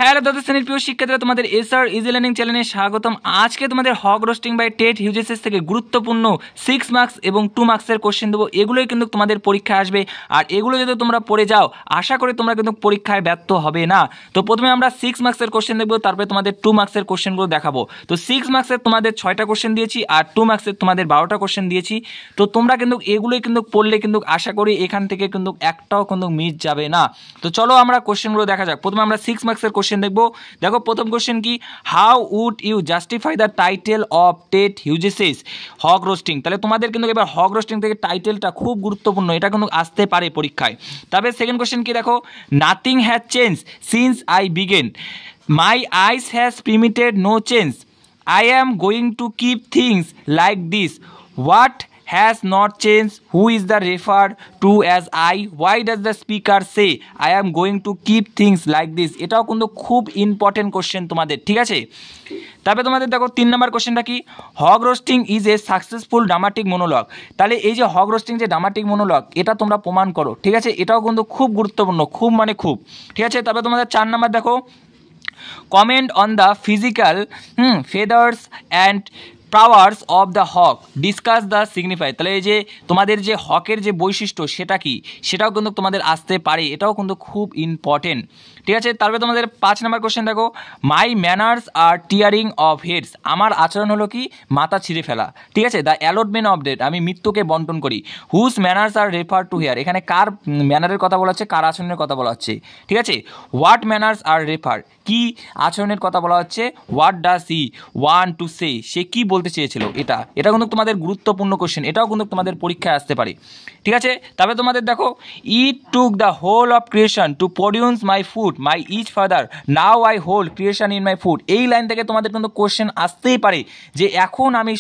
Hello দ্বাদশ শ্রেণীর প্রিয় শিক্ষার্থীরা, তোমাদের এসআর ইজি লার্নিং চ্যানেলে স্বাগতম। আজকে তোমাদের হগ রোস্টিং বাই টেট ইউজিএসএস থেকে গুরুত্বপূর্ণ 6 মার্কস এবং 2 মার্কসের কোশ্চেন দেবো। এগুলোই কিন্তু তোমাদের পরীক্ষায় আসবে, আর এগুলো যদি তোমরা পড়ে যাও আশা করি তোমরা কিন্তু পরীক্ষায় ব্যর্থ হবে না। তো প্রথমে আমরা 6 মার্কসের কোশ্চেন দেখবো, তারপরে তোমাদের 2 মার্কসের কোশ্চেনগুলো দেখাবো। তো 6 মার্কসের তোমাদের 6টা কোশ্চেন দিয়েছি, আর 2 মার্কসের তোমাদের 12টা কোশ্চেন দিয়েছি। তো তোমরা কিন্তু এগুলোই কিন্তু পড়লে কিন্তু আশা করি এখান থেকে কিন্তু একটাও কিন্তু মিস যাবে না। তো চলো আমরা কোশ্চেনগুলো দেখা যাক। প্রথমে আমরা 6 মার্কসের কোশ্চেন দেখবো। দেখো প্রথম কোশ্চেন কি, how would you justify the title of Ted Hughes's hawk roosting. তাহলে তোমাদের কিন্তু এবার হগ রোস্টিং থেকে টাইটেলটা খুব গুরুত্বপূর্ণ, এটা কিন্তু আসতে পারে পরীক্ষায়। তবে সেকেন্ড কোশ্চেন কি, দেখো nothing has change since I began, my eyes has permitted no change, I am going to keep things like this, what has not changed, who is the referred to as I, why does the speaker say I am going to keep things like this। এটাও কিন্তু খুব important question তোমাদের, ঠিক আছে। তারপরে তোমাদের দেখো 3 number কোশ্চেনটা কি, hog roasting is a successful dramatic monologue. তাহলে এই যে হগ রোস্টিং যে ড্রামাটিক মনোলগ, এটা তোমরা প্রমাণ করো, ঠিক আছে। এটাও কিন্তু খুব গুরুত্বপূর্ণ, খুব মানে খুব, ঠিক আছে। তারপরে তোমাদের 4 নম্বর দেখো, comment on the physical feathers and powers of the hawk, discuss the signify. তাহলে এই যে তোমাদের যে হকের যে বৈশিষ্ট্য সেটা কি, সেটাও কিন্তু তোমাদের আসতে পারে, এটাও কিন্তু খুব ইম্পর্টেন্ট, ঠিক আছে। তারপরে তোমাদের 5 নম্বর কোশ্চেন দেখো, my manners are tearing off heads, আমার আচরণ হলো কি মাথা ছিঁড়ে ফেলা, ঠিক আছে। দ্য অ্যালটমেন্ট অফ ডেট, আমি মৃত্যুকে বন্টন করি। Whose manners are refer to here, এখানে কার ম্যানারের কথা বলা হচ্ছে, কার আচরণের কথা বলা হচ্ছে, ঠিক আছে। হোয়াট ম্যানার্স আর রেফার, কি আচরণের কথা বলা হচ্ছে। What does he want to say, সে কি বলতে চেয়েছিল, এটা কিন্তু তোমাদের গুরুত্বপূর্ণ কোশ্চেন, এটাও কিন্তু তোমাদের পরীক্ষায় আসতে পারে, ঠিক আছে। তবে তোমাদের দেখো, it took the whole of creation to produce my food, my each feather, now I hold creation in my food. এই লাইন থেকে তোমাদের কিন্তু কোশ্চেন আসতেই পারে যে এখন আমি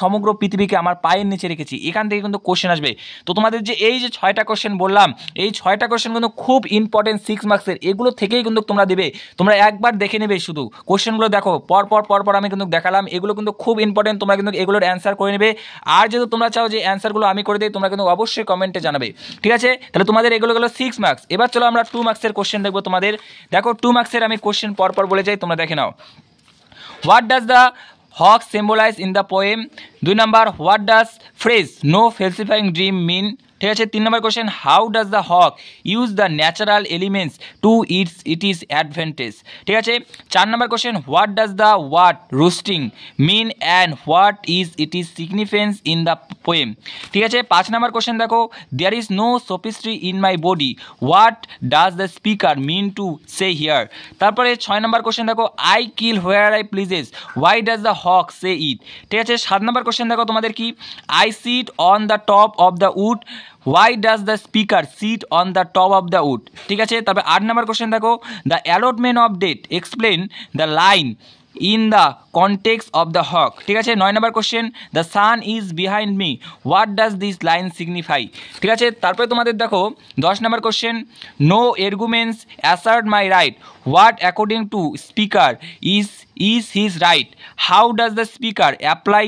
সমগ্র পৃথিবীকে আমার পায়ের নিচে রেখেছি, এখান থেকে কিন্তু কোশ্চেন আসবে। তো তোমাদের যে এই যে 6টা কোশ্চেন বললাম, এই 6টা কোশ্চেন কিন্তু খুব ইম্পর্টেন্ট 6 মার্কসের, এগুলো থেকেই কিন্তু তোমরা দেবে। তোমরা একবার দেখে নেবে, শুধু কোশ্চেনগুলো দেখো, পরপর আমি কিন্তু দেখালাম, এগুলো কিন্তু খুব ইম্পর্টেন্ট, তোমরা কিন্তু এগুলোর অ্যান্সার করে নেবে। আর যদি তোমরা চাও যে অ্যান্সারগুলো আমি করে দিই, তোমরা কিন্তু অবশ্যই কমেন্টে জানাবে, ঠিক আছে। তাহলে তোমাদের এগুলো গেলো 6 মার্কস। এবার চলো আমরা 2 মার্কসের কোশ্চেন দেখবো তোমাদের। দেখো 2 মার্কসের আমি কোশ্চেন পরপর বলে যাই, তোমরা দেখে নাও। What does the hawk symbolize in the poem. 2 number, what does phrase no falsifying dream mean, ঠিক আছে। 3 number question, how does the hawk use the natural elements to it is advantage, ঠিক আছে। 4 number question, what does the word roosting mean and what is significance in the poem, ঠিক আছে। 5 নম্বর question দেখো, there is no sophistry in my body, what does the speaker mean to say here. তারপরে 6 number question দেখো, I kill where I pleases, why does the hawk say it, ঠিক আছে। 7 number question দেখো তোমাদের কি, I sit on the top of the wood, why does the speaker sit on the top of the wood, ঠিক আছে। তবে 8 নম্বর question দেখো, the allotment of date explain the line in the context of the hawk, ঠিক আছে। 9 নম্বর question, the sun is behind me, what does this line signify, ঠিক আছে। তারপরে তোমাদের দেখো 10 নম্বর question, no arguments assert my right, what according to speaker is his right, how does the speaker apply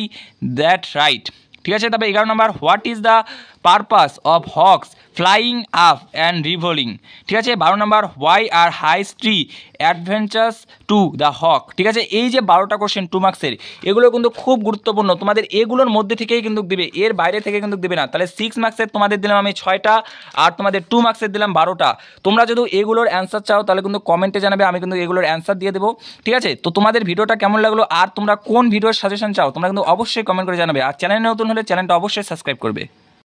that right, ঠিক আছে। তবে 11 number, what is the purpose of hawks flying up and revolving, ঠিক আছে। 12 number, why are high tree adventures to the hawk, ঠিক আছে। এই যে 12টা question 2 মার্কসের, এগুলো কিন্তু খুব গুরুত্বপূর্ণ, তোমাদের এগুলোর মধ্যে থেকেই কিন্তু দেবে, এর বাইরে থেকে কিন্তু দেবে না। তাহলে 6 মার্কসের তোমাদের দিলাম আমি 6টা, আর তোমাদের 2 মার্কসের দিলাম 12টা। তোমরা যদি এগুলোর অ্যান্সার চাও তাহলে কিন্তু কমেন্টে জানাবে, আমি কিন্তু এগুলোর অ্যান্সার দিয়ে দেবো, ঠিক আছে। তো তোমাদের ভিডিওটা কেমন লাগলো, আর তোমরা কোন ভিডিওর সাজেশন চাও তোমরা কিন্তু অবশ্যই কমেন্ট করে জানাবে, আর চ্যানেলে নতুন হলে চ্যানেলটা অবশ্যই সাবস্ক্রাইব করবে।